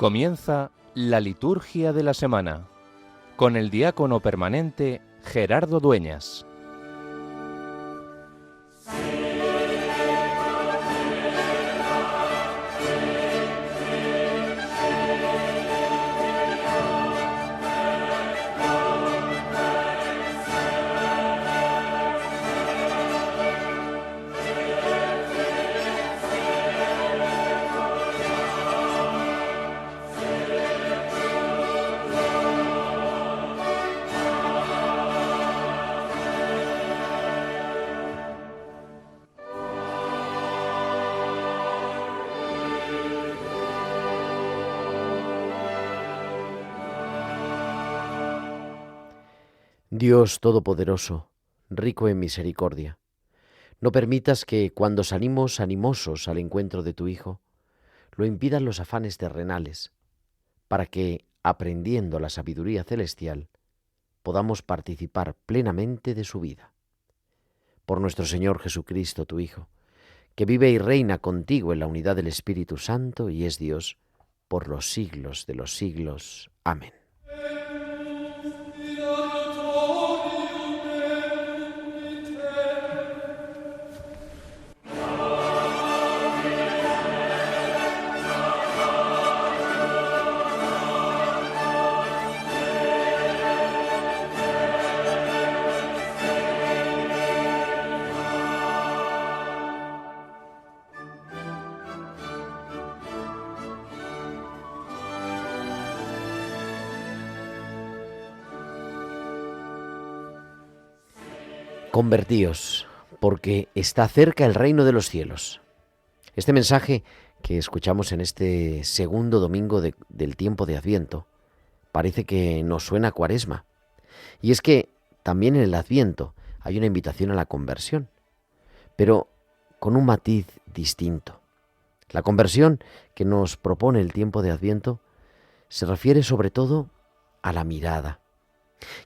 Comienza la liturgia de la semana con el diácono permanente Gerardo Dueñas. Dios Todopoderoso, rico en misericordia, no permitas que, cuando salimos animosos al encuentro de tu Hijo, lo impidan los afanes terrenales, para que, aprendiendo la sabiduría celestial, podamos participar plenamente de su vida. Por nuestro Señor Jesucristo, tu Hijo, que vive y reina contigo en la unidad del Espíritu Santo y es Dios por los siglos de los siglos. Amén. Convertíos, porque está cerca el reino de los cielos. Este mensaje que escuchamos en este segundo domingo del tiempo de Adviento parece que nos suena a Cuaresma. Y es que también en el Adviento hay una invitación a la conversión, pero con un matiz distinto. La conversión que nos propone el tiempo de Adviento se refiere sobre todo a la mirada.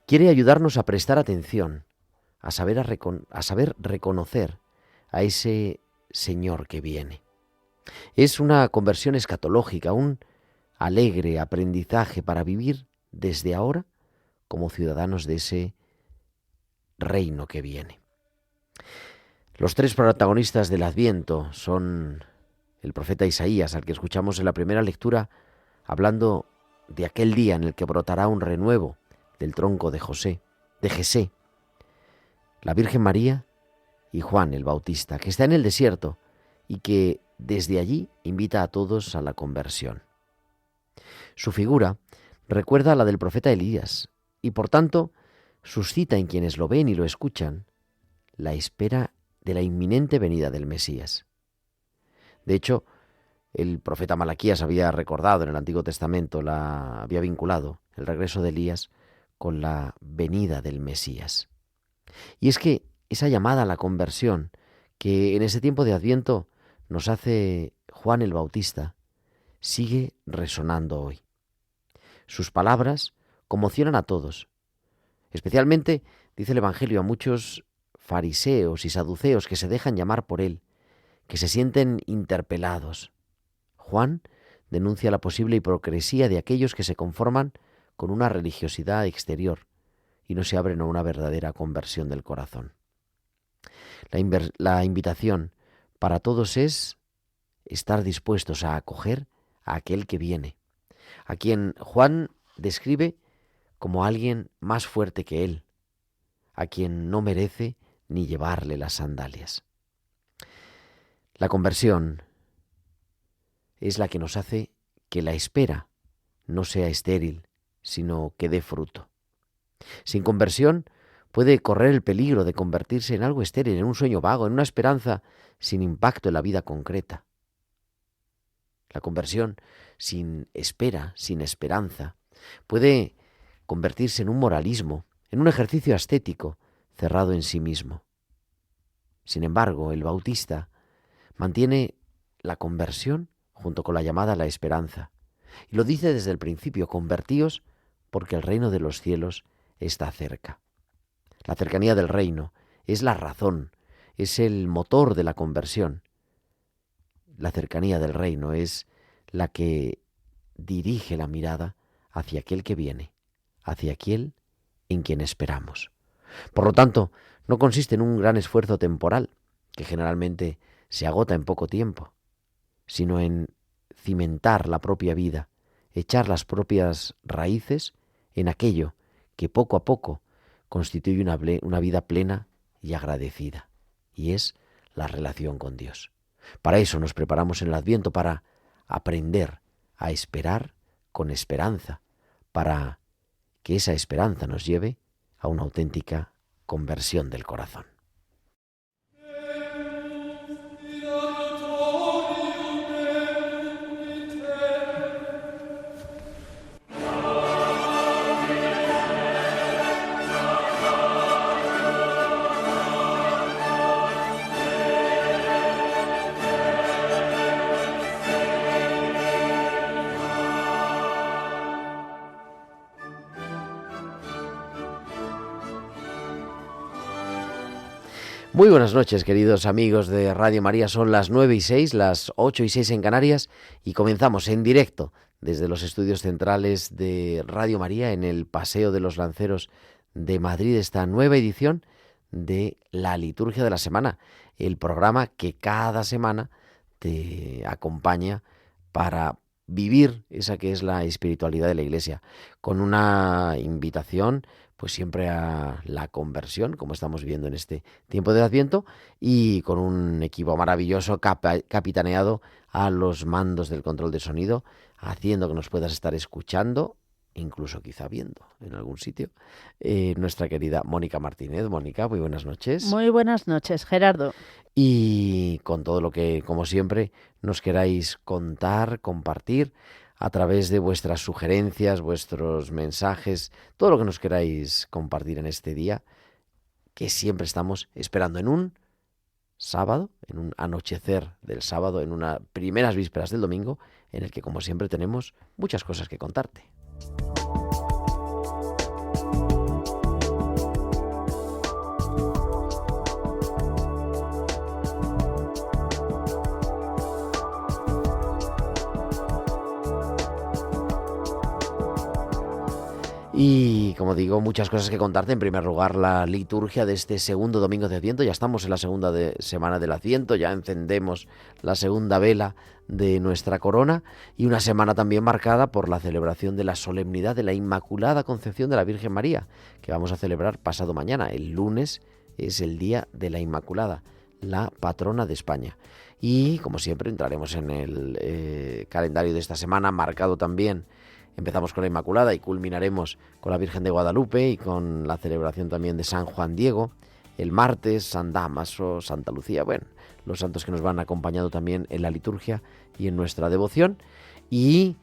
Quiere ayudarnos a prestar atención, a saber reconocer a ese Señor que viene. Es una conversión escatológica, un alegre aprendizaje para vivir desde ahora como ciudadanos de ese reino que viene. Los tres protagonistas del Adviento son el profeta Isaías, al que escuchamos en la primera lectura, hablando de aquel día en el que brotará un renuevo del tronco de Jesé, la Virgen María y Juan el Bautista, que está en el desierto y que desde allí invita a todos a la conversión. Su figura recuerda a la del profeta Elías y, por tanto, suscita en quienes lo ven y lo escuchan la espera de la inminente venida del Mesías. De hecho, el profeta Malaquías había recordado en el Antiguo Testamento, había vinculado el regreso de Elías con la venida del Mesías. Y es que esa llamada a la conversión que en ese tiempo de Adviento nos hace Juan el Bautista sigue resonando hoy. Sus palabras conmocionan a todos. Especialmente, dice el Evangelio, a muchos fariseos y saduceos que se dejan llamar por él, que se sienten interpelados. Juan denuncia la posible hipocresía de aquellos que se conforman con una religiosidad exterior y no se abren a una verdadera conversión del corazón. La invitación para todos es estar dispuestos a acoger a aquel que viene, a quien Juan describe como alguien más fuerte que él, a quien no merece ni llevarle las sandalias. La conversión es la que nos hace que la espera no sea estéril, sino que dé fruto. Sin conversión puede correr el peligro de convertirse en algo estéril, en un sueño vago, en una esperanza sin impacto en la vida concreta. La conversión sin espera, sin esperanza, puede convertirse en un moralismo, en un ejercicio ascético cerrado en sí mismo. Sin embargo, el Bautista mantiene la conversión junto con la llamada a la esperanza. Y lo dice desde el principio: convertíos porque el reino de los cielos está cerca. La cercanía del reino es la razón, es el motor de la conversión. La cercanía del reino es la que dirige la mirada hacia aquel que viene, hacia aquel en quien esperamos. Por lo tanto, no consiste en un gran esfuerzo temporal, que generalmente se agota en poco tiempo, sino en cimentar la propia vida, echar las propias raíces en aquello que poco a poco constituye una vida plena y agradecida, y es la relación con Dios. Para eso nos preparamos en el Adviento, para aprender a esperar con esperanza, para que esa esperanza nos lleve a una auténtica conversión del corazón. Muy buenas noches, queridos amigos de Radio María. Son las 9:06, las 8:06 en Canarias, y comenzamos en directo desde los estudios centrales de Radio María en el Paseo de los Lanceros de Madrid, esta nueva edición de la Liturgia de la Semana, el programa que cada semana te acompaña para vivir esa que es la espiritualidad de la Iglesia, con una invitación pues siempre a la conversión, como estamos viendo en este tiempo de Adviento, y con un equipo maravilloso capitaneado a los mandos del control de sonido, haciendo que nos puedas estar escuchando, incluso quizá viendo en algún sitio, nuestra querida Mónica Martínez. Mónica, muy buenas noches. Muy buenas noches, Gerardo. Y con todo lo que, como siempre, nos queráis contar, compartir, a través de vuestras sugerencias, vuestros mensajes, todo lo que nos queráis compartir en este día, que siempre estamos esperando en un sábado, en un anochecer del sábado, en unas primeras vísperas del domingo, en el que, como siempre, tenemos muchas cosas que contarte. Y como digo, muchas cosas que contarte. En primer lugar, la liturgia de este segundo domingo de Adviento. Ya estamos en la segunda semana del Adviento, ya encendemos la segunda vela de nuestra corona, y una semana también marcada por la celebración de la solemnidad de la Inmaculada Concepción de la Virgen María, que vamos a celebrar pasado mañana. El lunes es el Día de la Inmaculada, la patrona de España. Y como siempre entraremos en el calendario de esta semana, marcado también. Empezamos con la Inmaculada y culminaremos con la Virgen de Guadalupe y con la celebración también de San Juan Diego. El martes, San Dámaso, Santa Lucía, bueno, los santos que nos van acompañando también en la liturgia y en nuestra devoción. Y,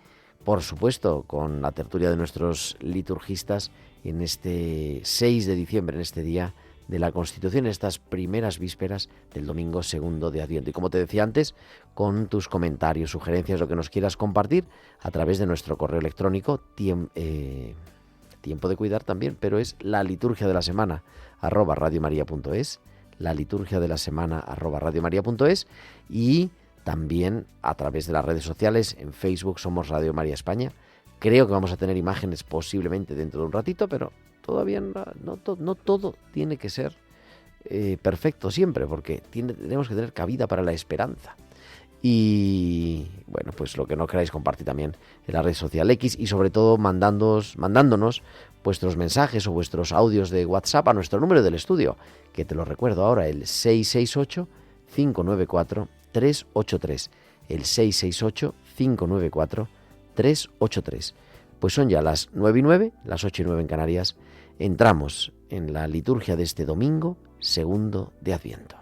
por supuesto, con la tertulia de nuestros liturgistas en este 6 de diciembre, en este día de la Constitución, en estas primeras vísperas del domingo segundo de Adviento. Y como te decía antes, con tus comentarios, sugerencias, lo que nos quieras compartir a través de nuestro correo electrónico, tiempo de cuidar también, pero es la liturgia de la semana @radiomaria.es, la liturgia de la semana @radiomaria.es, y también a través de las redes sociales. En Facebook somos Radio María España. Creo que vamos a tener imágenes posiblemente dentro de un ratito, pero todavía no todo tiene que ser perfecto siempre, porque tenemos que tener cabida para la esperanza. Y bueno, pues lo que no queráis compartir también en la red social X, y sobre todo mandándonos vuestros mensajes o vuestros audios de WhatsApp a nuestro número del estudio, que te lo recuerdo ahora, el 668-594-383, el 668-594-383. Pues son ya las 9:09, las 8:09 en Canarias. Entramos en la liturgia de este domingo segundo de Adviento.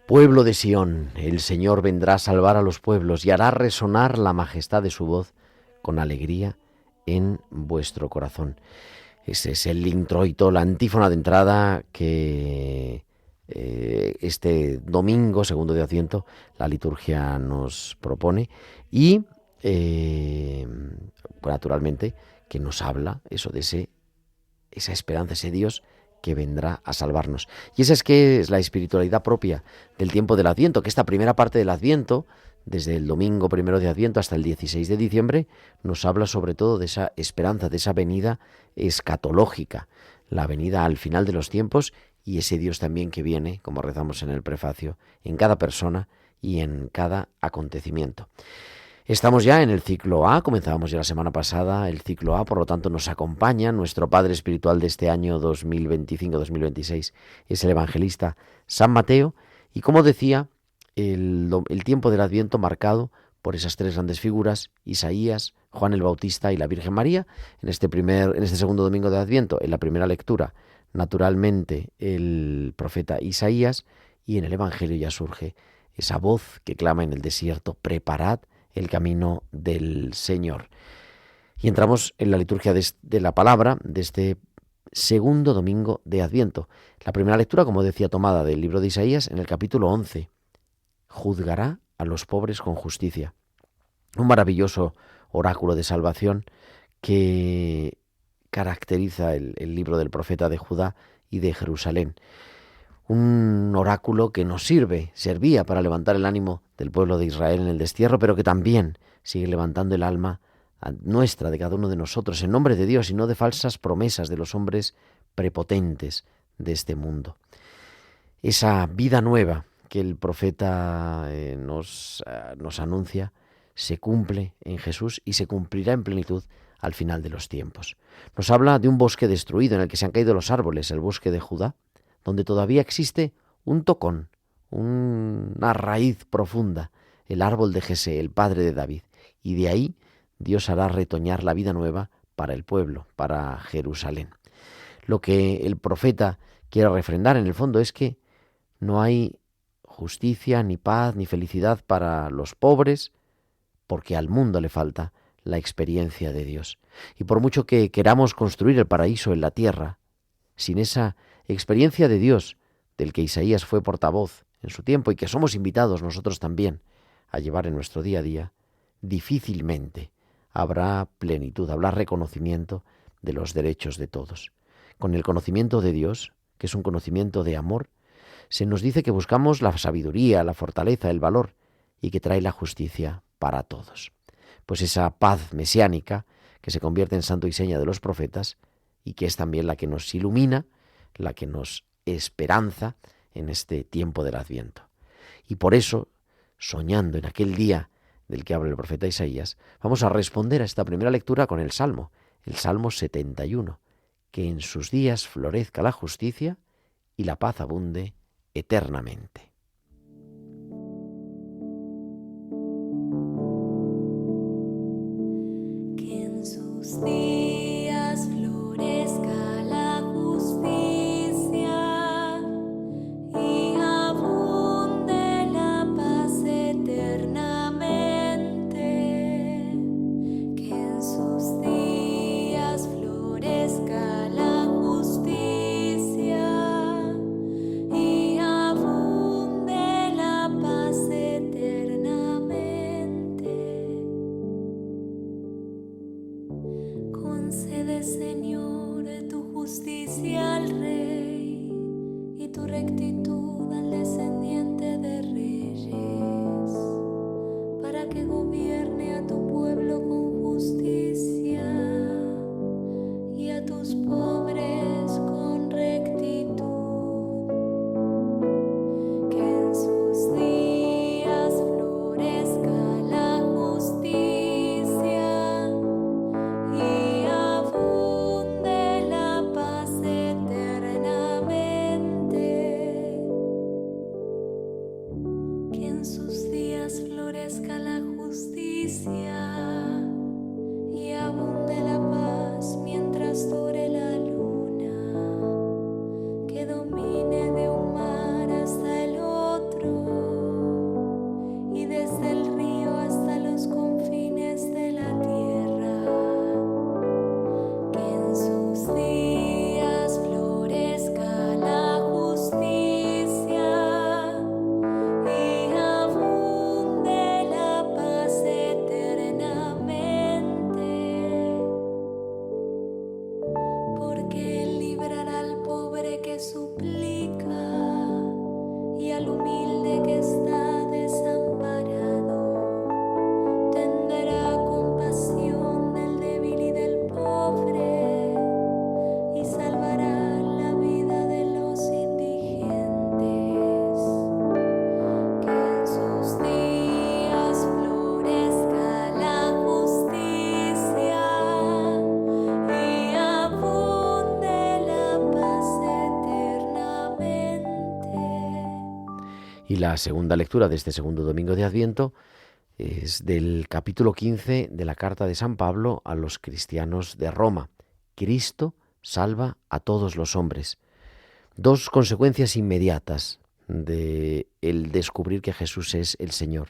Pueblo de Sión, el Señor vendrá a salvar a los pueblos y hará resonar la majestad de su voz con alegría en vuestro corazón. Ese es el introito, la antífona de entrada que este domingo, segundo de Adviento, la liturgia nos propone y, naturalmente, que nos habla eso de esa esperanza, ese Dios que vendrá a salvarnos. Y esa es la espiritualidad propia del tiempo del Adviento, que esta primera parte del Adviento, desde el domingo primero de Adviento hasta el 16 de diciembre, nos habla sobre todo de esa esperanza, de esa venida escatológica, la venida al final de los tiempos y ese Dios también que viene, como rezamos en el prefacio, en cada persona y en cada acontecimiento. Estamos ya en el ciclo A, comenzábamos ya la semana pasada el ciclo A, por lo tanto nos acompaña nuestro Padre Espiritual de este año 2025-2026, es el evangelista San Mateo, y como decía, el tiempo del Adviento marcado por esas tres grandes figuras, Isaías, Juan el Bautista y la Virgen María. En este segundo domingo de Adviento, en la primera lectura, naturalmente el profeta Isaías, y en el Evangelio ya surge esa voz que clama en el desierto: preparad el camino del Señor. Y entramos en la liturgia de la palabra de este segundo domingo de Adviento. La primera lectura, como decía, tomada del libro de Isaías, en el capítulo 11. Juzgará a los pobres con justicia. Un maravilloso oráculo de salvación que caracteriza el libro del profeta de Judá y de Jerusalén. Un oráculo que nos servía para levantar el ánimo del pueblo de Israel en el destierro, pero que también sigue levantando el alma nuestra, de cada uno de nosotros, en nombre de Dios y no de falsas promesas de los hombres prepotentes de este mundo. Esa vida nueva que el profeta nos anuncia se cumple en Jesús y se cumplirá en plenitud al final de los tiempos. Nos habla de un bosque destruido en el que se han caído los árboles, el bosque de Judá, donde todavía existe un tocón, una raíz profunda, el árbol de Jesé, el padre de David, y de ahí Dios hará retoñar la vida nueva para el pueblo, para Jerusalén. Lo que el profeta quiere refrendar en el fondo es que no hay justicia, ni paz, ni felicidad para los pobres, porque al mundo le falta la experiencia de Dios. Y por mucho que queramos construir el paraíso en la tierra, sin esa experiencia de Dios, del que Isaías fue portavoz en su tiempo y que somos invitados nosotros también a llevar en nuestro día a día, difícilmente habrá plenitud, habrá reconocimiento de los derechos de todos. Con el conocimiento de Dios, que es un conocimiento de amor, se nos dice que buscamos la sabiduría, la fortaleza, el valor, y que trae la justicia para todos. Pues esa paz mesiánica que se convierte en santo y seña de los profetas y que es también la que nos ilumina, la que nos esperanza en este tiempo del Adviento. Y por eso, soñando en aquel día del que habla el profeta Isaías, vamos a responder a esta primera lectura con el Salmo 71, que en sus días florezca la justicia y la paz abunde eternamente. Que en sus días florezca la justicia y abunde la paz eternamente. Que en sus días florezca la justicia y abunde la paz eternamente. Concede, Señor, tu justicia al Rey y tu rectitud al descendiente de reyes, para que gobierne a tu pueblo con justicia y a tus pobres con rectitud. Que en sus días florezca la justicia y abunde la paz mientras dure la luna, que domine de un mar hasta el otro y desde el río hasta los confines de la tierra, que en sus días florezca la justicia y abunde la paz eternamente, porque Él librará al pobre que suplica y al humilde que está desamparado. Tendrá compasión del débil y del pobre y salvará la vida de los indigentes. Que en sus días florezca la justicia y abunde la paz eternamente. Y la segunda lectura de este segundo domingo de Adviento es del capítulo 15 de la carta de San Pablo a los cristianos de Roma. Cristo salva a todos los hombres. Dos consecuencias inmediatas de el descubrir que Jesús es el Señor: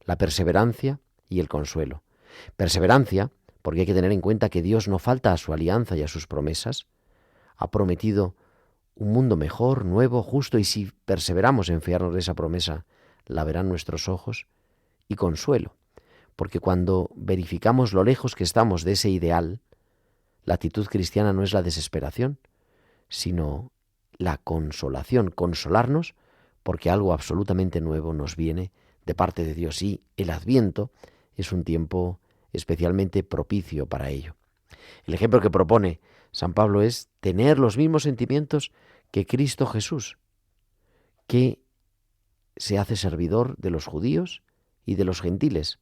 la perseverancia y el consuelo. Perseverancia, porque hay que tener en cuenta que Dios no falta a su alianza y a sus promesas. Ha prometido un mundo mejor, nuevo, justo, y si perseveramos en fiarnos de esa promesa, la verán nuestros ojos. Y consuelo, porque cuando verificamos lo lejos que estamos de ese ideal, la actitud cristiana no es la desesperación, sino la consolación, consolarnos porque algo absolutamente nuevo nos viene de parte de Dios, y el Adviento es un tiempo especialmente propicio para ello. El ejemplo que propone San Pablo es tener los mismos sentimientos que Cristo Jesús, que se hace servidor de los judíos y de los gentiles,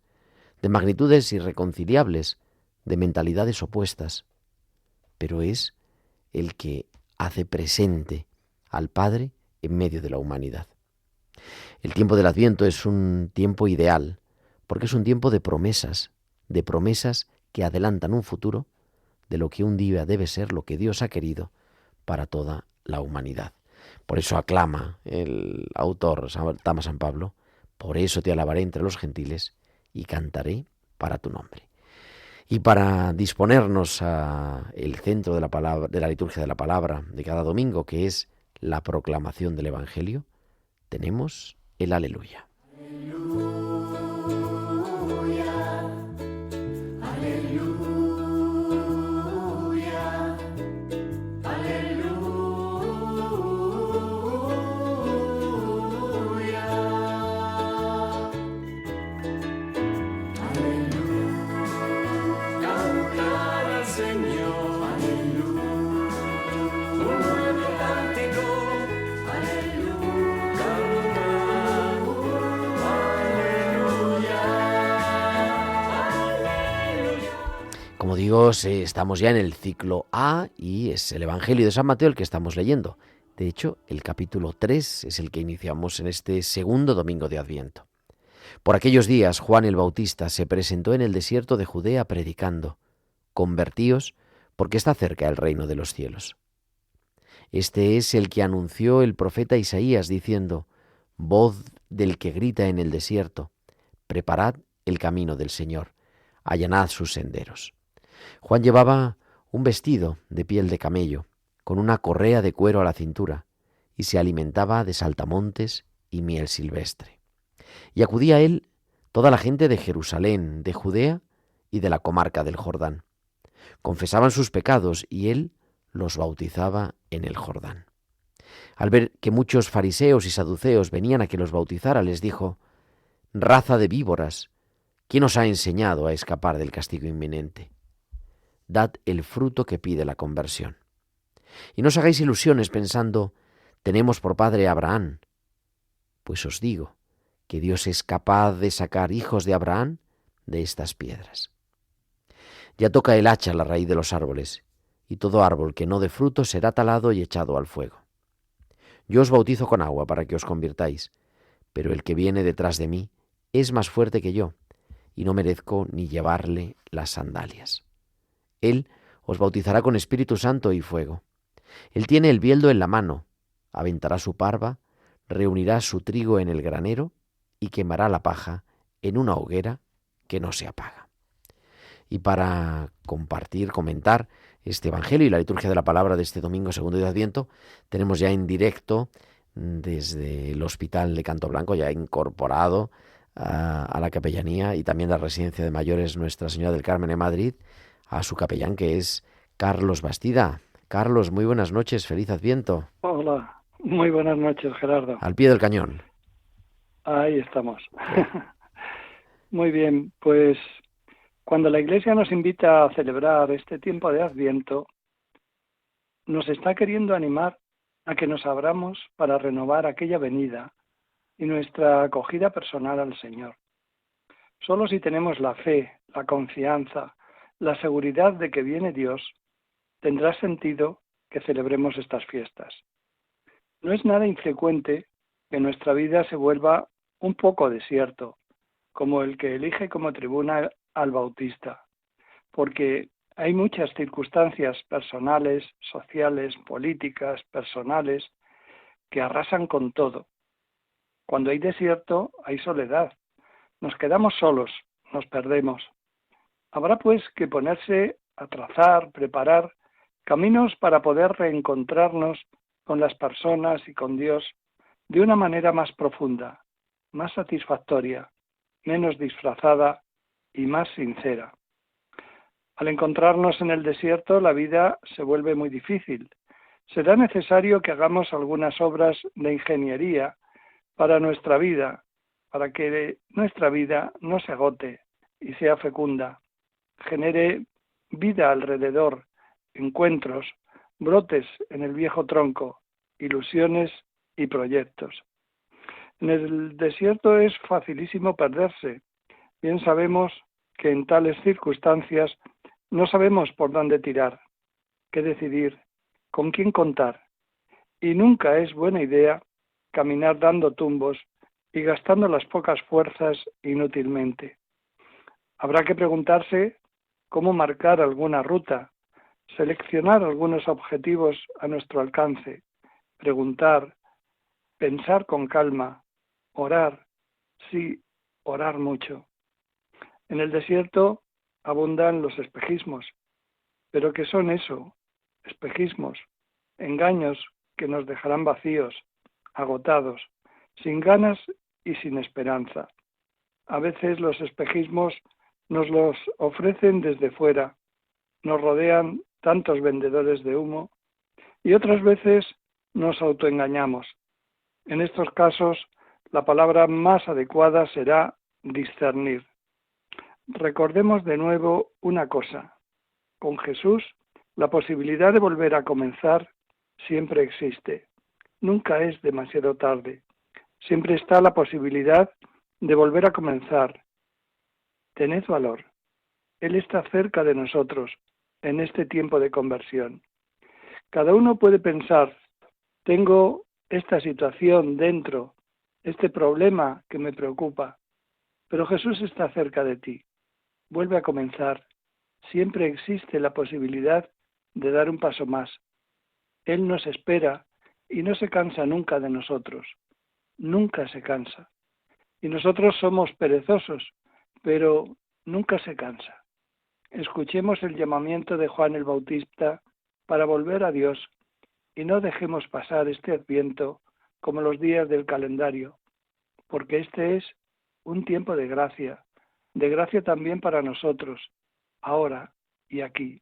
de magnitudes irreconciliables, de mentalidades opuestas, pero es el que hace presente al Padre en medio de la humanidad. El tiempo del Adviento es un tiempo ideal, porque es un tiempo de promesas que adelantan un futuro de lo que un día debe ser lo que Dios ha querido para toda la humanidad. Por eso aclama el autor, San Pablo: por eso te alabaré entre los gentiles y cantaré para tu nombre. Y para disponernos a el centro de la palabra, de la liturgia de la palabra de cada domingo, que es la proclamación del Evangelio, tenemos el Aleluya. Como digo, estamos ya en el ciclo A y es el Evangelio de San Mateo el que estamos leyendo. De hecho, el capítulo 3 es el que iniciamos en este segundo domingo de Adviento. Por aquellos días, Juan el Bautista se presentó en el desierto de Judea predicando: convertíos, porque está cerca el reino de los cielos. Este es el que anunció el profeta Isaías diciendo: voz del que grita en el desierto, preparad el camino del Señor, allanad sus senderos. Juan llevaba un vestido de piel de camello, con una correa de cuero a la cintura, y se alimentaba de saltamontes y miel silvestre. Y acudía a él toda la gente de Jerusalén, de Judea y de la comarca del Jordán. Confesaban sus pecados y él los bautizaba en el Jordán. Al ver que muchos fariseos y saduceos venían a que los bautizara, les dijo: raza de víboras, ¿quién os ha enseñado a escapar del castigo inminente? Dad el fruto que pide la conversión. Y no os hagáis ilusiones pensando: tenemos por padre a Abraham. Pues os digo que Dios es capaz de sacar hijos de Abraham de estas piedras. Ya toca el hacha a la raíz de los árboles, y todo árbol que no dé fruto será talado y echado al fuego. Yo os bautizo con agua para que os convirtáis, pero el que viene detrás de mí es más fuerte que yo, y no merezco ni llevarle las sandalias. Él os bautizará con Espíritu Santo y fuego. Él tiene el bieldo en la mano, aventará su parva, reunirá su trigo en el granero y quemará la paja en una hoguera que no se apaga. Y para compartir, comentar este Evangelio y la liturgia de la palabra de este domingo segundo de Adviento, tenemos ya en directo desde el Hospital de Canto Blanco, ya incorporado a la capellanía y también la residencia de mayores Nuestra Señora del Carmen en Madrid, a su capellán, que es Carlos Bastida. Carlos, muy buenas noches, feliz Adviento. Hola, muy buenas noches, Gerardo. Al pie del cañón. Ahí estamos. Muy bien, pues cuando la Iglesia nos invita a celebrar este tiempo de Adviento, nos está queriendo animar a que nos abramos para renovar aquella venida y nuestra acogida personal al Señor. Solo si tenemos la fe, la confianza, la seguridad de que viene Dios, tendrá sentido que celebremos estas fiestas. No es nada infrecuente que nuestra vida se vuelva un poco desierto, como el que elige como tribuna al Bautista, porque hay muchas circunstancias personales, sociales, políticas, personales, que arrasan con todo. Cuando hay desierto, hay soledad. Nos quedamos solos, nos perdemos. Habrá pues que ponerse a trazar, preparar caminos para poder reencontrarnos con las personas y con Dios de una manera más profunda, más satisfactoria, menos disfrazada y más sincera. Al encontrarnos en el desierto, la vida se vuelve muy difícil. Será necesario que hagamos algunas obras de ingeniería para nuestra vida, para que nuestra vida no se agote y sea fecunda, genere vida alrededor, encuentros, brotes en el viejo tronco, ilusiones y proyectos. En el desierto es facilísimo perderse. Bien sabemos que en tales circunstancias no sabemos por dónde tirar, qué decidir, con quién contar, y nunca es buena idea caminar dando tumbos y gastando las pocas fuerzas inútilmente. Habrá que preguntarse cómo marcar alguna ruta, seleccionar algunos objetivos a nuestro alcance, preguntar, pensar con calma, orar, sí, orar mucho. En el desierto abundan los espejismos. ¿Pero qué son eso? Espejismos, engaños que nos dejarán vacíos, agotados, sin ganas y sin esperanza. A veces los espejismos nos los ofrecen desde fuera, nos rodean tantos vendedores de humo y otras veces nos autoengañamos. En estos casos, la palabra más adecuada será discernir. Recordemos de nuevo una cosa. Con Jesús, la posibilidad de volver a comenzar siempre existe. Nunca es demasiado tarde. Siempre está la posibilidad de volver a comenzar. Tened valor. Él está cerca de nosotros en este tiempo de conversión. Cada uno puede pensar, tengo esta situación dentro, este problema que me preocupa, pero Jesús está cerca de ti. Vuelve a comenzar. Siempre existe la posibilidad de dar un paso más. Él nos espera y no se cansa nunca de nosotros. Nunca se cansa. Y nosotros somos perezosos, pero nunca se cansa. Escuchemos el llamamiento de Juan el Bautista para volver a Dios y no dejemos pasar este Adviento como los días del calendario, porque este es un tiempo de gracia también para nosotros, ahora y aquí.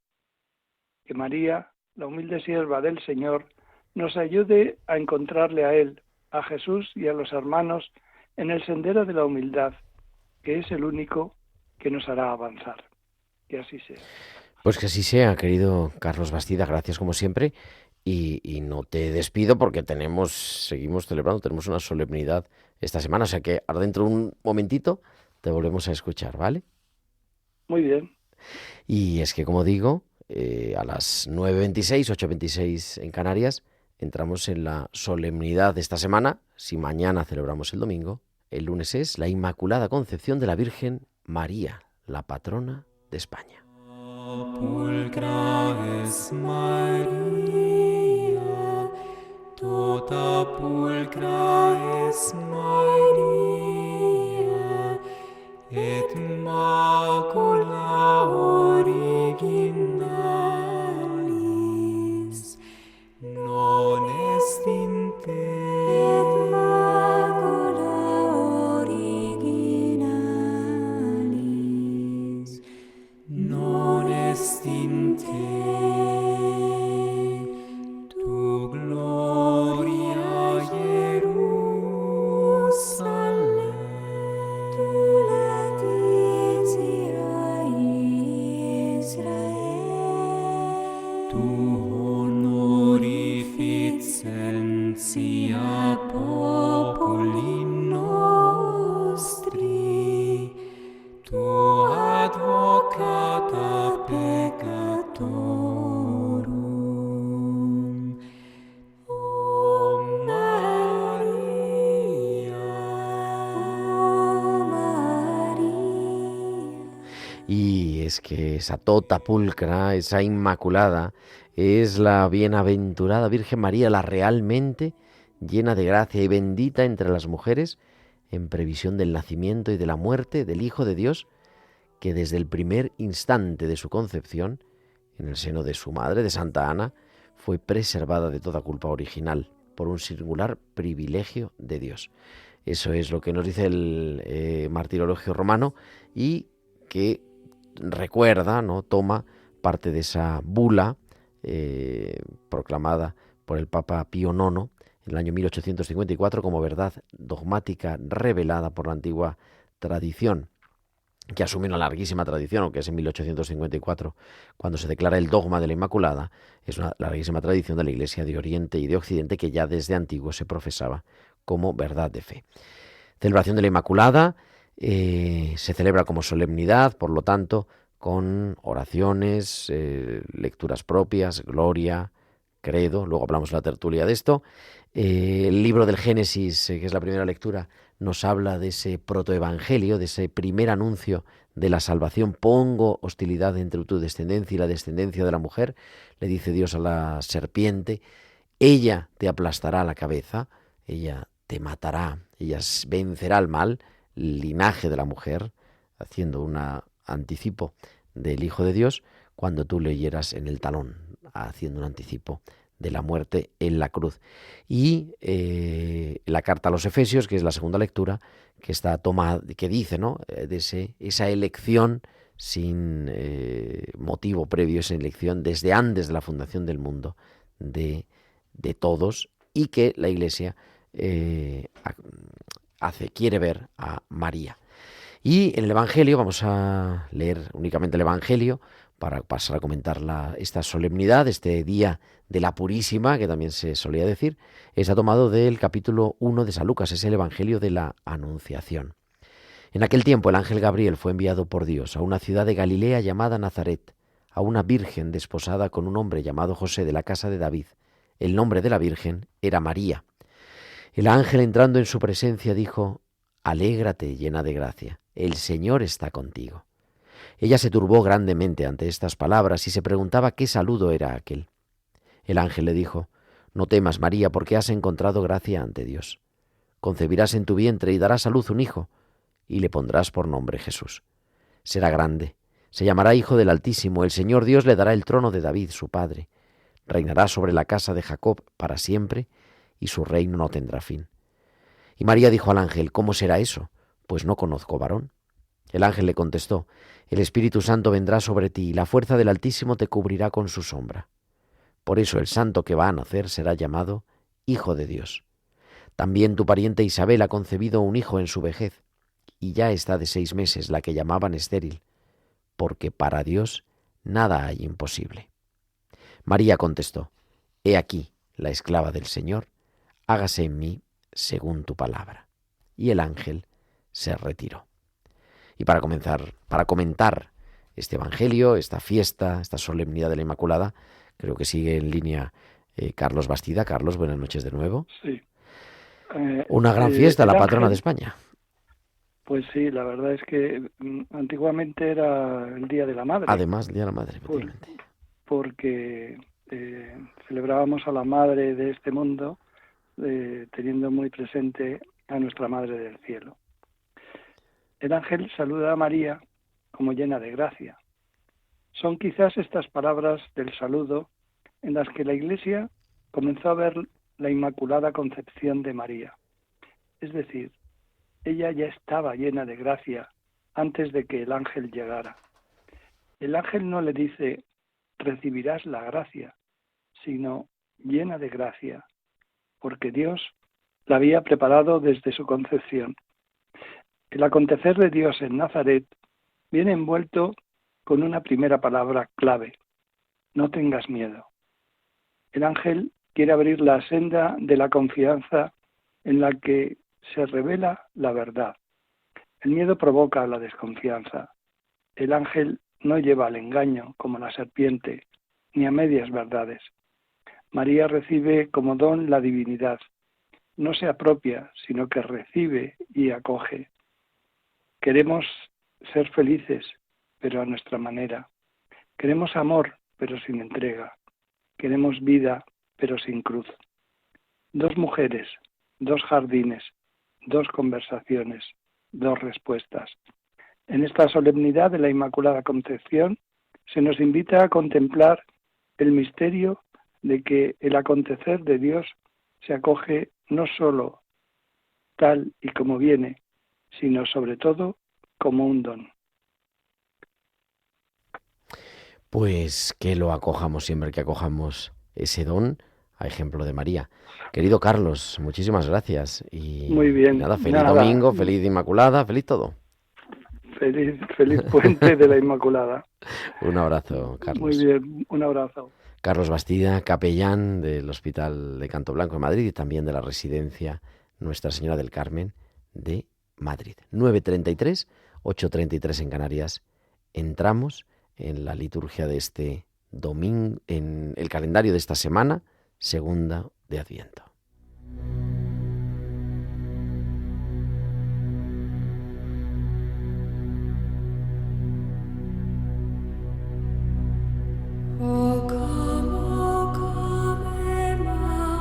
Que María, la humilde sierva del Señor, nos ayude a encontrarle a Él, a Jesús y a los hermanos en el sendero de la humildad, que es el único que nos hará avanzar. Que así sea. Pues que así sea, querido Carlos Bastida, gracias como siempre. Y no te despido porque seguimos celebrando, tenemos una solemnidad esta semana, o sea que ahora dentro de un momentito te volvemos a escuchar, ¿vale? Muy bien. Y es que, como digo, a las 9:26, 8:26 en Canarias, entramos en la solemnidad de esta semana. Si mañana celebramos el domingo, el lunes es la Inmaculada Concepción de la Virgen María, la patrona de España. Pulcra es Maria, tota pulcra es Maria, et macula originalis, non est in te, et macula originalis, non est in te, tu gloria Jerusalem, tu letitia Israel, tu honorificentia populi nostri, tu advocata peccatorum, o Maria. oh María. Y es que esa tota pulcra, esa inmaculada, es la bienaventurada Virgen María, la realmente llena de gracia y bendita entre las mujeres, en previsión del nacimiento y de la muerte del Hijo de Dios, que desde el primer instante de su concepción, en el seno de su madre, de Santa Ana, fue preservada de toda culpa original por un singular privilegio de Dios. Eso es lo que nos dice el martirologio romano, y que recuerda, ¿no?, toma parte de esa bula proclamada por el Papa Pío IX en el año 1854 como verdad dogmática revelada por la antigua tradición, que asume una larguísima tradición, aunque es en 1854 cuando se declara el dogma de la Inmaculada. Es una larguísima tradición de la Iglesia de Oriente y de Occidente que ya desde antiguo se profesaba como verdad de fe. Celebración de la Inmaculada se celebra como solemnidad, por lo tanto, con oraciones, lecturas propias, gloria, credo. Luego hablamos de la tertulia de esto. El libro del Génesis, que es la primera lectura, nos habla de ese protoevangelio, de ese primer anuncio de la salvación. Pongo hostilidad entre tu descendencia y la descendencia de la mujer, le dice Dios a la serpiente. Ella te aplastará la cabeza, ella te matará, ella vencerá al mal, linaje de la mujer, haciendo un anticipo del Hijo de Dios, cuando tú leyeras en el talón, haciendo un anticipo de la muerte en la cruz. Y la carta a los Efesios, que es la segunda lectura, que está tomada, que dice, ¿no?, de esa elección sin motivo previo, esa elección desde antes de la fundación del mundo de todos, y que la Iglesia quiere ver a María. Y en el Evangelio, vamos a leer únicamente el Evangelio para pasar a comentar esta solemnidad, este día de la Purísima, que también se solía decir. Está tomado del capítulo 1 de San Lucas, es el Evangelio de la Anunciación. En aquel tiempo el ángel Gabriel fue enviado por Dios a una ciudad de Galilea llamada Nazaret, a una virgen desposada con un hombre llamado José de la casa de David. El nombre de la virgen era María. El ángel, entrando en su presencia, dijo: «Alégrate, llena de gracia, el Señor está contigo». Ella se turbó grandemente ante estas palabras y se preguntaba qué saludo era aquel. El ángel le dijo: «No temas, María, porque has encontrado gracia ante Dios. Concebirás en tu vientre y darás a luz un hijo, y le pondrás por nombre Jesús. Será grande, se llamará Hijo del Altísimo, el Señor Dios le dará el trono de David, su padre. Reinará sobre la casa de Jacob para siempre, y su reino no tendrá fin». Y María dijo al ángel: «¿Cómo será eso? Pues no conozco varón». El ángel le contestó: «El Espíritu Santo vendrá sobre ti, y la fuerza del Altísimo te cubrirá con su sombra. Por eso el santo que va a nacer será llamado Hijo de Dios. También tu pariente Isabel ha concebido un hijo en su vejez, y ya está de 6 meses, la que llamaban estéril, porque para Dios nada hay imposible». María contestó: «He aquí la esclava del Señor, hágase en mí según tu palabra». Y el ángel se retiró. Y para comentar este Evangelio, esta fiesta, esta solemnidad de la Inmaculada, creo que sigue en línea Carlos Bastida. Carlos, buenas noches de nuevo. Sí. Una gran fiesta, la patrona de España. Pues sí, la verdad es que antiguamente era el Día de la Madre. Además, el Día de la Madre, efectivamente. Porque celebrábamos a la Madre de este mundo, teniendo muy presente a nuestra Madre del Cielo. El ángel saluda a María como llena de gracia. Son quizás estas palabras del saludo en las que la Iglesia comenzó a ver la Inmaculada Concepción de María. Es decir, ella ya estaba llena de gracia antes de que el ángel llegara. El ángel no le dice, recibirás la gracia, sino llena de gracia, porque Dios la había preparado desde su concepción. El acontecer de Dios en Nazaret viene envuelto con una primera palabra clave: no tengas miedo. El ángel quiere abrir la senda de la confianza en la que se revela la verdad. El miedo provoca la desconfianza. El ángel no lleva al engaño como la serpiente, ni a medias verdades. María recibe como don la divinidad. No se apropia, sino que recibe y acoge. Queremos ser felices, pero a nuestra manera. Queremos amor, pero sin entrega. Queremos vida, pero sin cruz. Dos mujeres, dos jardines, dos conversaciones, dos respuestas. En esta solemnidad de la Inmaculada Concepción se nos invita a contemplar el misterio de que el acontecer de Dios se acoge no solo tal y como viene, sino sobre todo como un don. Pues que lo acojamos siempre que acojamos ese don, a ejemplo de María. Querido Carlos, muchísimas gracias. Y muy bien. Nada, feliz domingo, feliz Inmaculada, feliz todo. Feliz puente de la Inmaculada. Un abrazo, Carlos. Muy bien, un abrazo. Carlos Bastida, capellán del Hospital de Canto Blanco de Madrid y también de la Residencia Nuestra Señora del Carmen de Madrid. 9:33, 8:33 en Canarias. Entramos en la liturgia de este domingo, en el calendario de esta semana, segunda de Adviento. O come Emmanuel,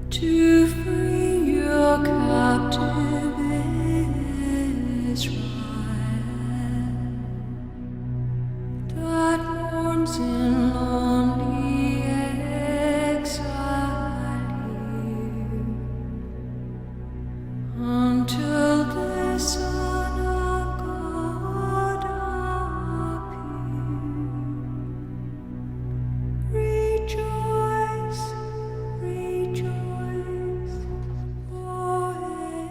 to free your captive Israel, that mourns in lonely exile here, until the Son of God appear. Rejoice, rejoice, oh,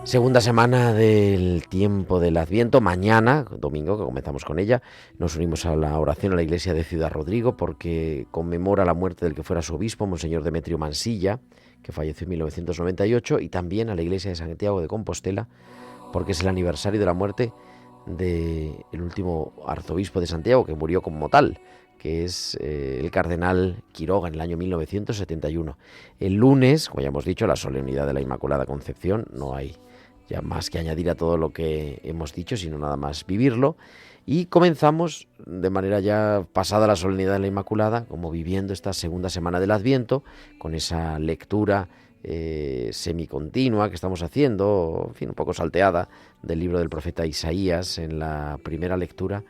Segunda semana del tiempo del Adviento. Mañana, domingo, que comenzamos con ella, nos unimos a la oración a la iglesia de Ciudad Rodrigo porque conmemora la muerte del que fuera su obispo, Monseñor Demetrio Mansilla, que falleció en 1998, y también a la iglesia de Santiago de Compostela porque es el aniversario de la muerte del último arzobispo de Santiago, que murió como tal, que es el cardenal Quiroga en el año 1971. El lunes, como ya hemos dicho, la solemnidad de la Inmaculada Concepción. No hay ya más que añadir a todo lo que hemos dicho, sino nada más vivirlo. Y comenzamos de manera ya pasada la solemnidad de la Inmaculada, como viviendo esta segunda semana del Adviento, con esa lectura semicontinua que estamos haciendo, en fin, un poco salteada, del libro del profeta Isaías en la primera lectura,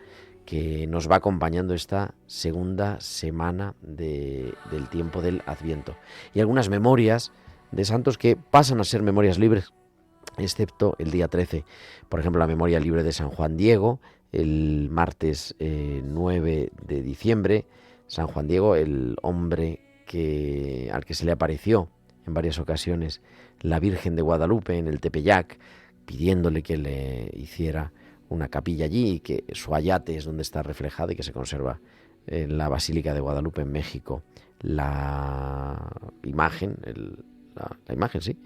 que nos va acompañando esta segunda semana del tiempo del Adviento. Y algunas memorias de santos que pasan a ser memorias libres, excepto el día 13. Por ejemplo, la memoria libre de San Juan Diego, el martes 9 de diciembre. San Juan Diego, el hombre al que se le apareció en varias ocasiones la Virgen de Guadalupe en el Tepeyac, pidiéndole que le hiciera una capilla allí, y que su ayate es donde está reflejada y que se conserva en la Basílica de Guadalupe en México la imagen, la imagen, sí,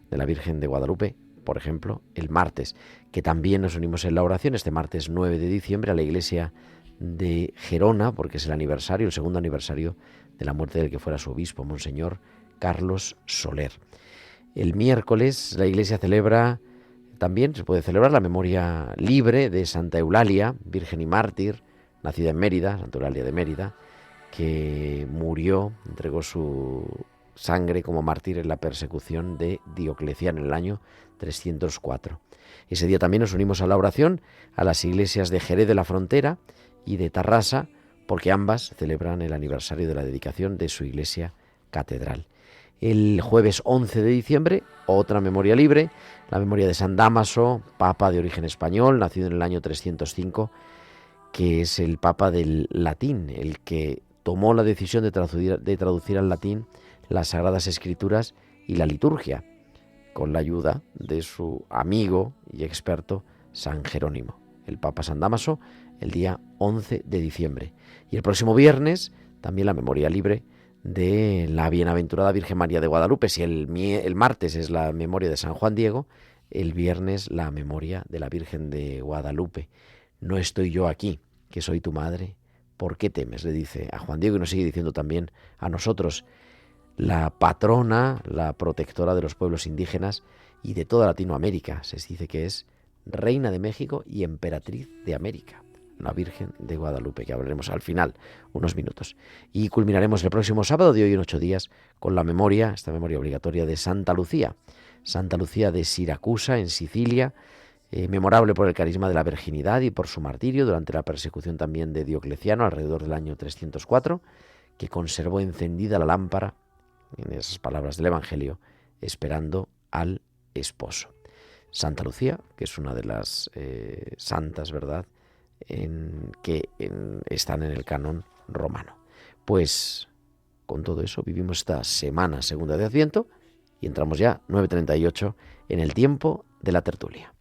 de la Virgen de Guadalupe. Por ejemplo, el martes, que también nos unimos en la oración, este martes 9 de diciembre, a la iglesia de Gerona, porque es el aniversario, el segundo aniversario de la muerte del que fuera su obispo, Monseñor Carlos Soler. El miércoles la Iglesia celebra, también se puede celebrar la memoria libre de Santa Eulalia, virgen y mártir, nacida en Mérida, Santa Eulalia de Mérida, que murió, entregó su sangre como mártir en la persecución de Diocleciano en el año 304. Ese día también nos unimos a la oración a las iglesias de Jerez de la Frontera y de Tarrasa, porque ambas celebran el aniversario de la dedicación de su iglesia catedral. El jueves 11 de diciembre, otra memoria libre, la memoria de San Dámaso, papa de origen español, nacido en el año 305, que es el papa del latín, el que tomó la decisión de traducir al latín las Sagradas Escrituras y la liturgia, con la ayuda de su amigo y experto San Jerónimo. El Papa San Dámaso, el día 11 de diciembre. Y el próximo viernes, también la memoria libre de la Bienaventurada Virgen María de Guadalupe. Si el martes es la memoria de San Juan Diego, el viernes la memoria de la Virgen de Guadalupe. No estoy yo aquí, que soy tu madre. ¿Por qué temes?, le dice a Juan Diego, y nos sigue diciendo también a nosotros. La patrona, la protectora de los pueblos indígenas y de toda Latinoamérica. Se dice que es reina de México y emperatriz de América, la Virgen de Guadalupe, que hablaremos al final, unos minutos. Y culminaremos el próximo sábado de hoy en 8 días con la memoria, esta memoria obligatoria de Santa Lucía de Siracusa, en Sicilia, memorable por el carisma de la virginidad y por su martirio durante la persecución también de Diocleciano alrededor del año 304, que conservó encendida la lámpara, en esas palabras del Evangelio, esperando al esposo. Santa Lucía, que es una de las santas, ¿verdad?, que están en el canon romano. Pues con todo eso vivimos esta semana segunda de Adviento y entramos ya 9:38 en el tiempo de la tertulia.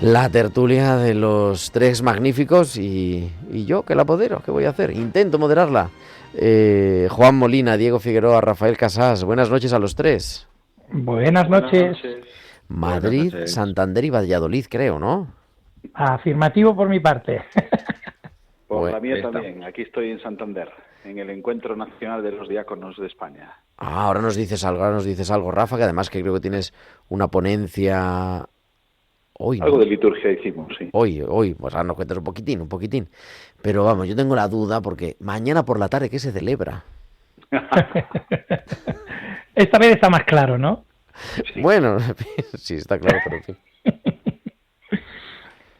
La tertulia de los tres magníficos y yo, que la modero, ¿qué voy a hacer? Intento moderarla. Juan Molina, Diego Figueroa, Rafael Casás, buenas noches a los tres. Buenas noches. Madrid, Buenas noches. Santander y Valladolid, creo, ¿no? Afirmativo por mi parte. Por Bueno, la mía está. también. Aquí estoy en Santander, en el Encuentro Nacional de los Diáconos de España. Ah, ahora nos dices algo, Rafa, que además que creo que tienes una ponencia hoy, ¿no? Algo de liturgia hicimos, sí. Hoy, pues ahora nos cuentas un poquitín. Pero vamos, yo tengo la duda porque mañana por la tarde, ¿qué se celebra? Esta vez está más claro, ¿no? Sí. Bueno, sí, está claro, pero en fin.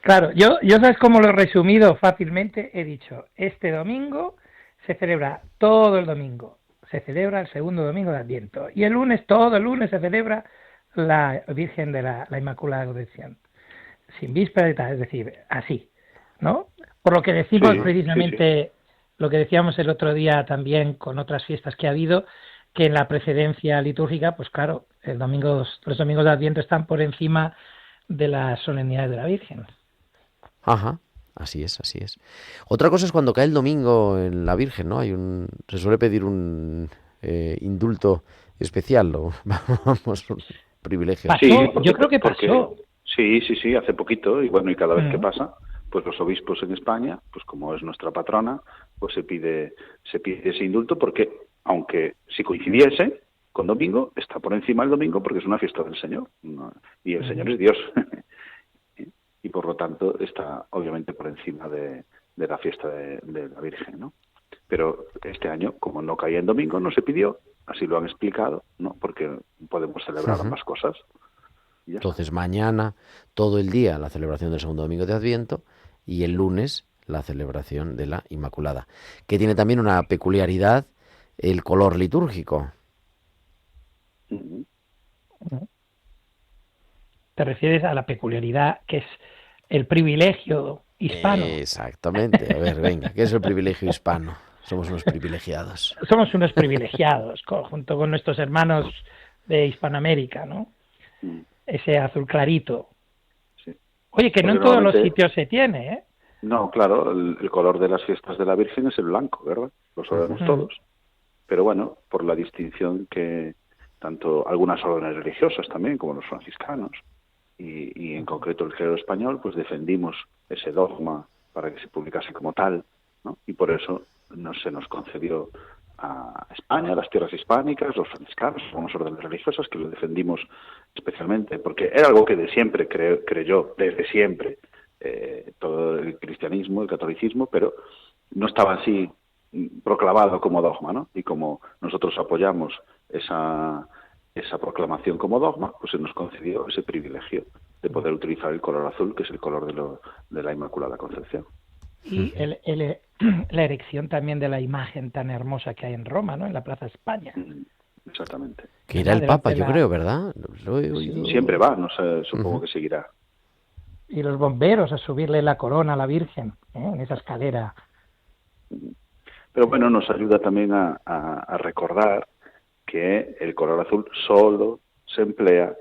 Claro, yo sabes cómo lo he resumido fácilmente. He dicho, este domingo se celebra todo el domingo. Se celebra el segundo domingo de Adviento. Y el lunes, todo el lunes, se celebra la Virgen de la Inmaculada Concepción. Sin víspera y tal, es decir, así, ¿no? Por lo que decimos Sí, precisamente, lo que decíamos el otro día también con otras fiestas que ha habido, que en la precedencia litúrgica, pues claro, los domingos de Adviento están por encima de las solemnidades de la Virgen. Ajá, así es. Otra cosa es cuando cae el domingo en la Virgen, ¿no? Se suele pedir un indulto especial, o vamos, un privilegio. Pasó, yo creo que porque- pasó. Sí, hace poquito, y bueno, y cada vez que pasa, pues los obispos en España, pues como es nuestra patrona, pues se pide ese indulto, porque aunque si coincidiese con domingo, está por encima del domingo porque es una fiesta del Señor, ¿no? Y el Señor es Dios. Y por lo tanto está obviamente por encima de la fiesta de la Virgen, ¿no? Pero este año, como no caía en domingo, no se pidió, así lo han explicado, ¿no? Porque podemos celebrar Ujú. ambas cosas. Y ya está. Entonces mañana, todo el día, la celebración del segundo domingo de Adviento y el lunes la celebración de la Inmaculada, que tiene también una peculiaridad, el color litúrgico. Ujú. te refieres a la peculiaridad que es el privilegio hispano. Exactamente. A ver, venga, ¿qué es el privilegio hispano? Somos unos privilegiados. Somos unos privilegiados, junto con nuestros hermanos de Hispanoamérica, ¿no? Ese azul clarito. Sí. Oye, que no en Porque todos los normalmente- sitios se tiene, ¿eh? No, claro, el color de las fiestas de la Virgen es el blanco, ¿verdad? Lo sabemos Ujú. todos. Pero bueno, por la distinción que tanto algunas órdenes religiosas también, como los franciscanos, y en concreto el clero español, pues defendimos ese dogma para que se publicase como tal, ¿no? Y por eso no se nos concedió a España, a las tierras hispánicas, los franciscanos, algunas órdenes religiosas que lo defendimos especialmente, porque era algo que de siempre creyó, desde siempre, todo el cristianismo, el catolicismo, pero no estaba así proclamado como dogma, ¿no? Y como nosotros apoyamos esa proclamación como dogma, pues se nos concedió ese privilegio de poder utilizar el color azul, que es el color de la Inmaculada Concepción. Y la erección también de la imagen tan hermosa que hay en Roma, ¿no? En la Plaza España. Exactamente. Que irá el Delante Papa, de yo la- creo, ¿verdad? Lo he oído. Siempre va, no sé, supongo Ujú. que seguirá. Y los bomberos a subirle la corona a la Virgen, ¿eh? En esa escalera. Pero bueno, nos ayuda también a recordar que el color azul solo se emplea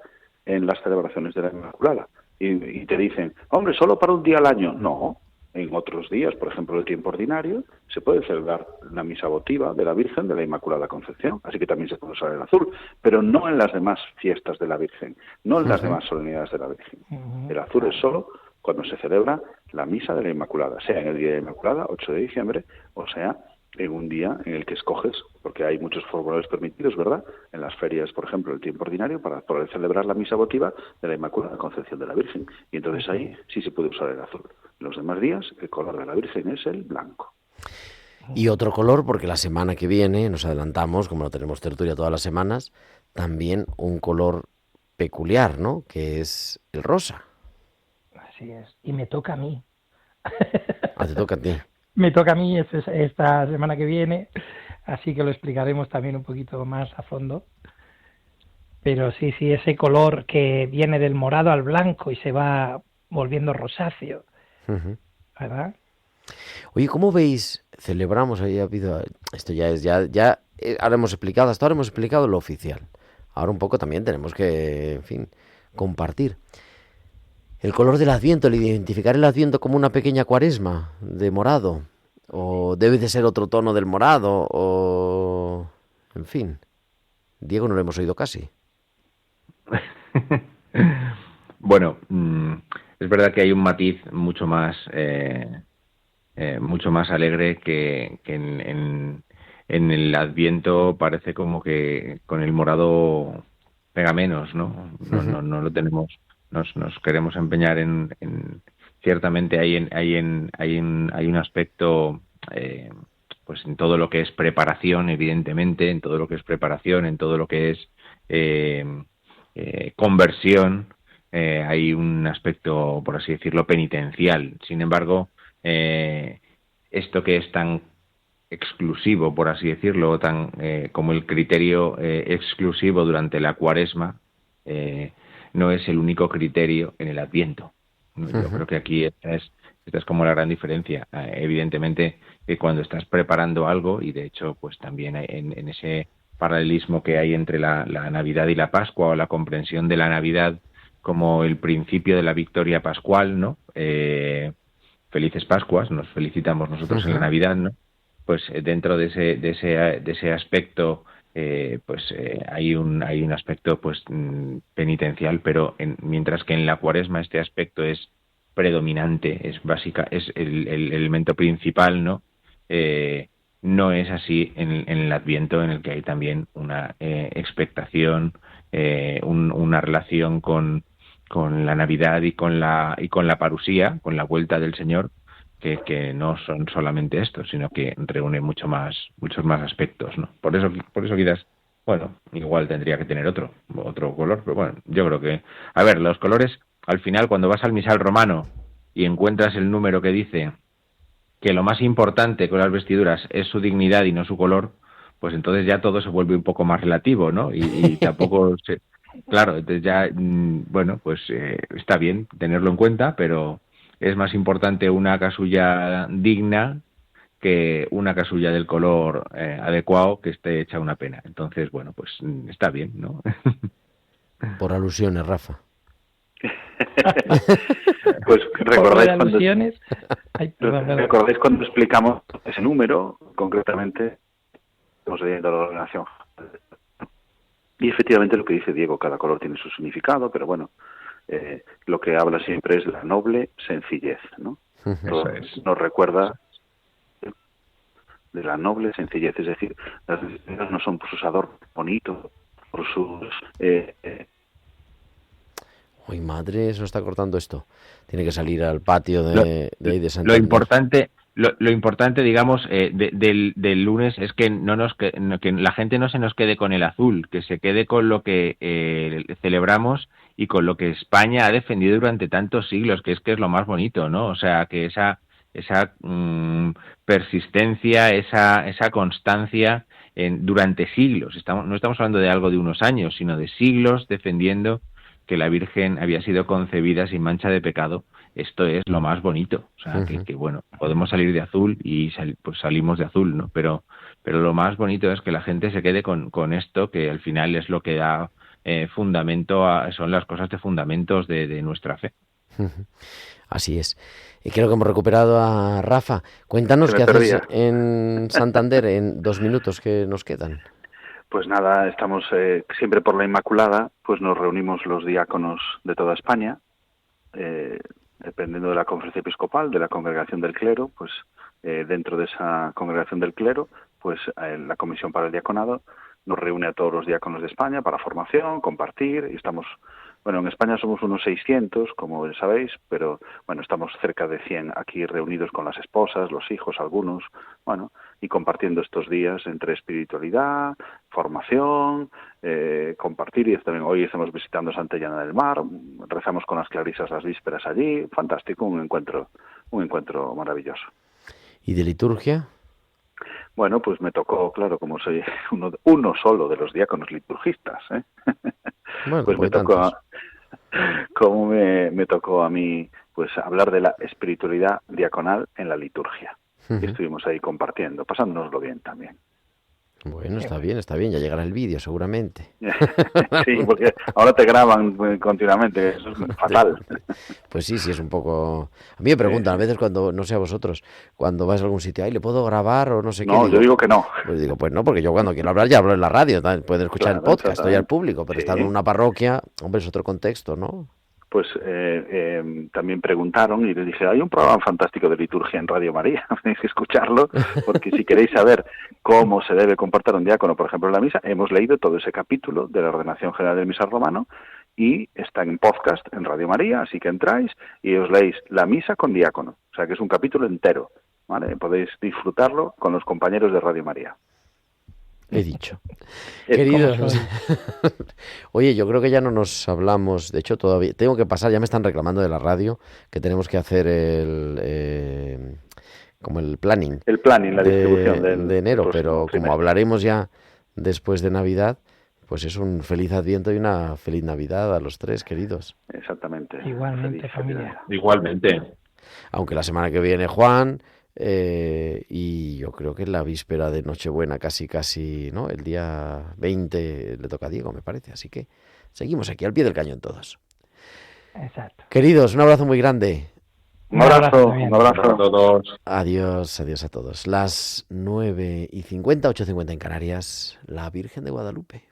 en las celebraciones de la Inmaculada. Y te dicen, hombre, solo para un día al año. No, en otros días, por ejemplo, el tiempo ordinario, se puede celebrar la misa votiva de la Virgen de la Inmaculada Concepción, así que también se puede usar el azul, pero no en las demás fiestas de la Virgen, no en las demás solemnidades de la Virgen. El azul es solo cuando se celebra la misa de la Inmaculada, sea en el día de la Inmaculada, 8 de diciembre, o sea en un día en el que escoges, porque hay muchos formularios permitidos, ¿verdad? En las ferias, por ejemplo, el tiempo ordinario, para poder celebrar la misa votiva de la Inmaculada Concepción de la Virgen. Y entonces ahí sí se puede usar el azul. En los demás días, el color de la Virgen es el blanco. Y otro color, porque la semana que viene, nos adelantamos, como no tenemos tertulia todas las semanas, también un color peculiar, ¿no? Que es el rosa. Así es. Y me toca a mí. Ah, te toca a ti. Me toca a mí esta semana que viene, así que lo explicaremos también un poquito más a fondo. Pero sí, ese color que viene del morado al blanco y se va volviendo rosáceo, Ujú. ¿verdad? Oye, ¿cómo veis? Celebramos, ahí ha habido, esto ya es, ahora hemos explicado, hasta ahora hemos explicado lo oficial. Ahora un poco también tenemos que, en fin, compartir. El color del Adviento, el identificar el Adviento como una pequeña cuaresma de morado, o debe de ser otro tono del morado, o... en fin. Diego no lo hemos oído casi. Bueno, es verdad que hay un matiz mucho más alegre que en el Adviento. Parece como que con el morado pega menos, ¿no? No lo tenemos. Nos queremos empeñar en ciertamente hay un aspecto pues en todo lo que es preparación, evidentemente, en todo lo que es preparación, en todo lo que es conversión, hay un aspecto, por así decirlo, penitencial. Sin embargo, esto que es tan exclusivo, por así decirlo, tan como el criterio exclusivo durante la Cuaresma, no es el único criterio en el Adviento. Yo creo que aquí esta es como la gran diferencia. Evidentemente, que cuando estás preparando algo, y de hecho, pues también en ese paralelismo que hay entre la Navidad y la Pascua, o la comprensión de la Navidad como el principio de la victoria pascual, ¿no? Felices Pascuas, nos felicitamos nosotros en la Navidad, ¿no? Pues dentro de ese aspecto, hay un aspecto pues penitencial, pero mientras que en la Cuaresma este aspecto es predominante, es el elemento principal, ¿no? No es así en el Adviento, en el que hay también una expectación, una relación con la Navidad y con la parusía, con la vuelta del Señor, que no son solamente estos, sino que reúne muchos más aspectos, ¿no? Por eso quizás, bueno, igual tendría que tener otro color, pero bueno, yo creo que, a ver, los colores, al final, cuando vas al misal romano y encuentras el número que dice que lo más importante con las vestiduras es su dignidad y no su color, pues entonces ya todo se vuelve un poco más relativo, ¿no? Y tampoco claro, entonces ya, bueno, pues está bien tenerlo en cuenta, pero es más importante una casulla digna que una casulla del color adecuado que esté hecha una pena. Entonces, bueno, pues está bien, ¿no? Por alusiones, Rafa. Pues recordáis cuando explicamos ese número, concretamente, estamos leyendo la ordenación. Y efectivamente lo que dice Diego, cada color tiene su significado, pero bueno, lo que habla siempre es la noble sencillez, ¿no? Eso es. Nos recuerda de la noble sencillez, es decir, las necesidades no son por sus adornos bonitos, por sus... Uy, madre, eso está cortando esto. Tiene que salir al patio de ahí de Santander. Lo importante, digamos, del lunes es que que la gente no se nos quede con el azul, que se quede con lo que celebramos y con lo que España ha defendido durante tantos siglos, que es lo más bonito, ¿no? O sea, que esa persistencia, esa constancia durante siglos. No estamos hablando de algo de unos años, sino de siglos defendiendo que la Virgen había sido concebida sin mancha de pecado. Esto es lo más bonito. O sea, que bueno, podemos salir de azul y pues salimos de azul, ¿no? Pero lo más bonito es que la gente se quede con esto, que al final es lo que da fundamento, son las cosas de fundamentos de nuestra fe. Así es. Y creo que hemos recuperado a Rafa. Cuéntanos qué haces en Santander en 2 minutos que nos quedan. Pues nada, estamos siempre por la Inmaculada, pues nos reunimos los diáconos de toda España, dependiendo de la conferencia episcopal, de la congregación del clero, pues dentro de esa congregación del clero, pues la Comisión para el Diaconado nos reúne a todos los diáconos de España para formación, compartir, y estamos... Bueno, en España somos unos 600, como sabéis, pero bueno, estamos cerca de 100 aquí reunidos con las esposas, los hijos, algunos, bueno, y compartiendo estos días entre espiritualidad, formación, compartir, y también hoy estamos visitando Santillana del Mar, rezamos con las clarisas las vísperas allí, fantástico, un encuentro maravilloso. ¿Y de liturgia? Bueno, pues me tocó, claro, como soy uno solo de los diáconos liturgistas, Bueno, pues me tocó a mí pues hablar de la espiritualidad diaconal en la liturgia. Y estuvimos ahí compartiendo, pasándonoslo bien también. Bueno, está bien, ya llegará el vídeo seguramente. Sí, porque ahora te graban continuamente, eso es fatal. Pues sí, es un poco... A mí me preguntan a veces cuando, no sé a vosotros, cuando vais a algún sitio, ¿le puedo grabar o no sé qué? No, yo digo que no. Pues digo, pues no, porque yo cuando quiero hablar ya hablo en la radio, pueden escuchar el podcast, estoy al público, pero estar en una parroquia, hombre, es otro contexto, ¿no? Pues también preguntaron y les dije, hay un programa fantástico de liturgia en Radio María, tenéis que escucharlo, porque si queréis saber cómo se debe comportar un diácono, por ejemplo, en la misa, hemos leído todo ese capítulo de la Ordenación General del Misal Romano y está en podcast en Radio María, así que entráis y os leéis la misa con diácono, o sea que es un capítulo entero, ¿vale? Podéis disfrutarlo con los compañeros de Radio María. He dicho. Queridos, oye, yo creo que ya no nos hablamos, de hecho todavía, tengo que pasar, ya me están reclamando de la radio, que tenemos que hacer como el planning. El planning, la distribución de enero, pero trimestre. Como hablaremos ya después de Navidad, pues es un feliz Adviento y una feliz Navidad a los tres, queridos. Exactamente. Igualmente, familia. Igualmente. Aunque la semana que viene Juan... y yo creo que en la víspera de Nochebuena casi, ¿no? El día 20 le toca a Diego, me parece. Así que seguimos aquí al pie del cañón todos. Exacto. Queridos, un abrazo muy grande. Un abrazo a todos. Adiós a todos. Las 9:50, 8:50 en Canarias, la Virgen de Guadalupe.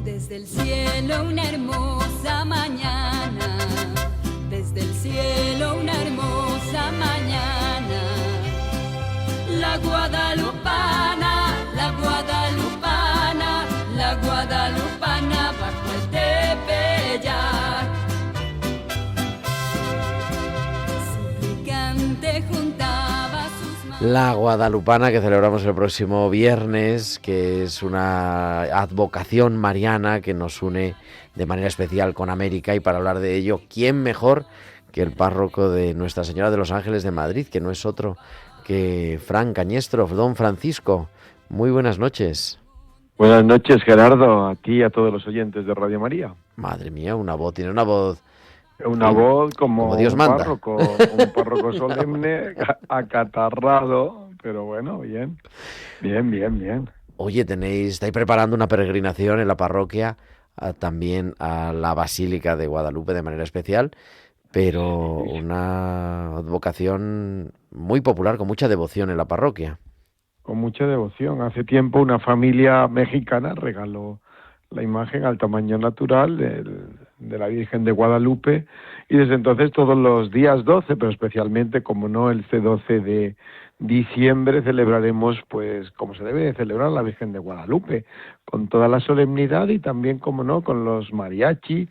Desde el cielo una hermosa mañana, desde el cielo una hermosa mañana, la guadalupana, la guadalupana, la guadalupana bajo el Tepeyac. Suplicante juntaba sus manos. La Guadalupana, que celebramos el próximo viernes, que es una advocación mariana que nos une de manera especial con América, y para hablar de ello, ¿quién mejor que el párroco de Nuestra Señora de los Ángeles de Madrid, que no es otro que Fran Cañestrov. Don Francisco, muy buenas noches. Buenas noches, Gerardo, a ti y a todos los oyentes de Radio María. Madre mía, tiene una voz... Una voz como Dios un manda. párroco solemne, acatarrado, pero bueno, bien. Oye, estáis preparando una peregrinación en la parroquia, también a la Basílica de Guadalupe de manera especial, pero una advocación muy popular, con mucha devoción en la parroquia. Con mucha devoción. Hace tiempo una familia mexicana regaló la imagen al tamaño natural de la Virgen de Guadalupe, y desde entonces todos los días 12, pero especialmente, como no, el 12 de diciembre celebraremos, pues como se debe de celebrar la Virgen de Guadalupe, con toda la solemnidad y también, como no, con los mariachi,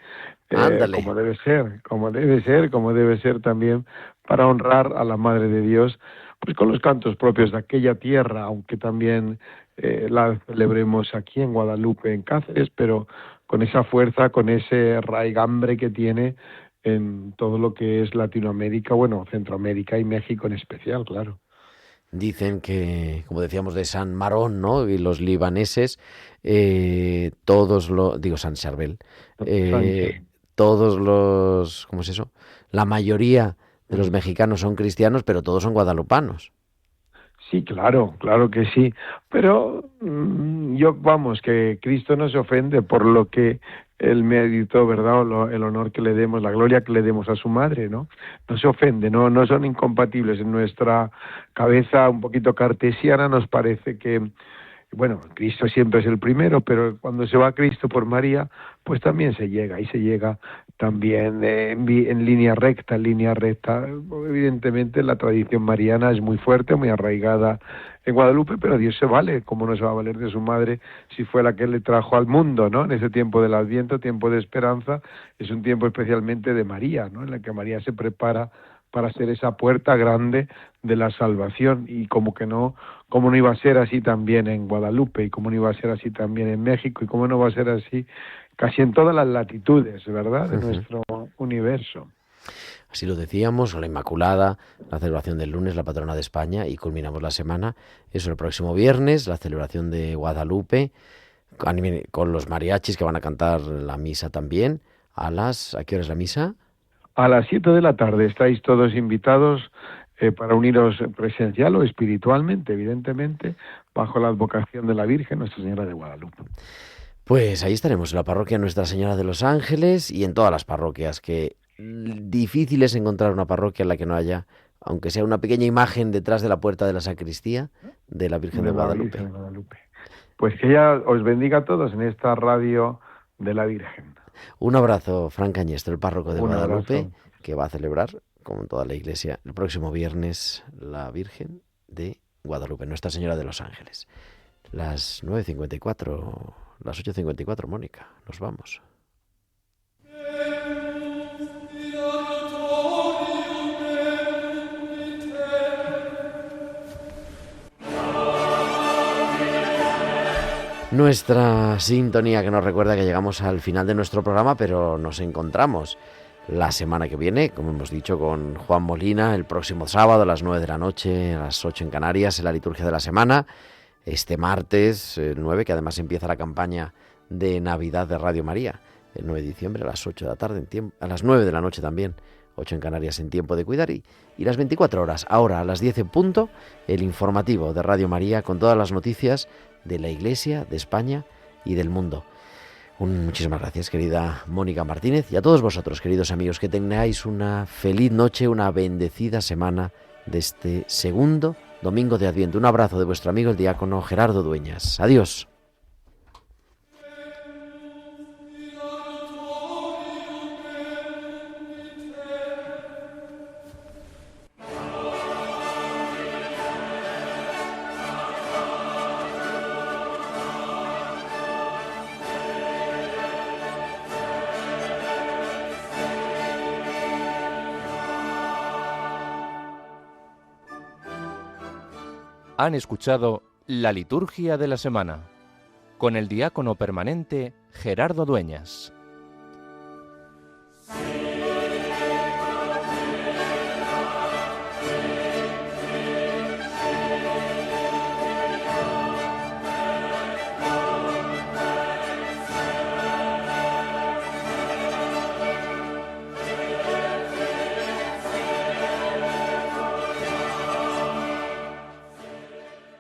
como debe ser también, para honrar a la Madre de Dios, pues con los cantos propios de aquella tierra, aunque también la celebremos aquí en Guadalupe, en Cáceres, pero con esa fuerza, con ese raigambre que tiene en todo lo que es Latinoamérica, bueno, Centroamérica y México en especial, claro. Dicen que, como decíamos, de San Marón, ¿no? Y los libaneses, San Charbel, todos los, ¿cómo es eso? La mayoría de los mexicanos son cristianos, pero todos son guadalupanos. Sí, claro que sí, pero que Cristo no se ofende por lo que Él meditó, ¿verdad? El honor que le demos, la gloria que le demos a su madre, ¿no? No se ofende, no son incompatibles. En nuestra cabeza un poquito cartesiana nos parece que, bueno, Cristo siempre es el primero, pero cuando se va Cristo por María, pues también se llega también en línea recta. Evidentemente la tradición mariana es muy fuerte, muy arraigada en Guadalupe, pero Dios se vale, como no se va a valer de su madre si fue la que le trajo al mundo, ¿no? En ese tiempo del Adviento, tiempo de esperanza, es un tiempo especialmente de María, ¿no? En el que María se prepara para ser esa puerta grande de la salvación, y como no iba a ser así también en Guadalupe, y como no iba a ser así también en México, y como no va a ser así casi en todas las latitudes, ¿verdad?, de nuestro universo. Así lo decíamos, la Inmaculada, la celebración del lunes, la patrona de España, y culminamos la semana, eso el próximo viernes, la celebración de Guadalupe, con los mariachis que van a cantar la misa también. ¿A qué hora es la misa? A las 7 de la tarde estáis todos invitados para uniros presencial o espiritualmente, evidentemente, bajo la advocación de la Virgen, Nuestra Señora de Guadalupe. Pues ahí estaremos, en la parroquia Nuestra Señora de los Ángeles y en todas las parroquias, que difícil es encontrar una parroquia en la que no haya, aunque sea una pequeña imagen detrás de la puerta de la sacristía de la Virgen de Guadalupe. Pues que ella os bendiga a todos en esta radio de la Virgen. Un abrazo, Fran Cañestro, el párroco de Guadalupe, abrazo. Que va a celebrar, como toda la Iglesia, el próximo viernes la Virgen de Guadalupe, Nuestra Señora de los Ángeles. Las 9:54, las 8:54, Mónica, nos vamos. Nuestra sintonía que nos recuerda que llegamos al final de nuestro programa, pero nos encontramos la semana que viene, como hemos dicho, con Juan Molina, el próximo sábado a las 9 de la noche, a las 8 en Canarias, en la liturgia de la semana. Este martes, el 9, que además empieza la campaña de Navidad de Radio María, el 9 de diciembre a las 8 de la tarde, a las 9 de la noche también, 8 en Canarias, en Tiempo de Cuidar, y las 24 horas, ahora a las 10 en punto, el informativo de Radio María con todas las noticias de la Iglesia, de España y del mundo. Muchísimas gracias, querida Mónica Martínez, y a todos vosotros, queridos amigos, que tengáis una feliz noche, una bendecida semana de este segundo domingo de Adviento. Un abrazo de vuestro amigo el diácono Gerardo Dueñas. Adiós. Han escuchado la liturgia de la semana con el diácono permanente Gerardo Dueñas.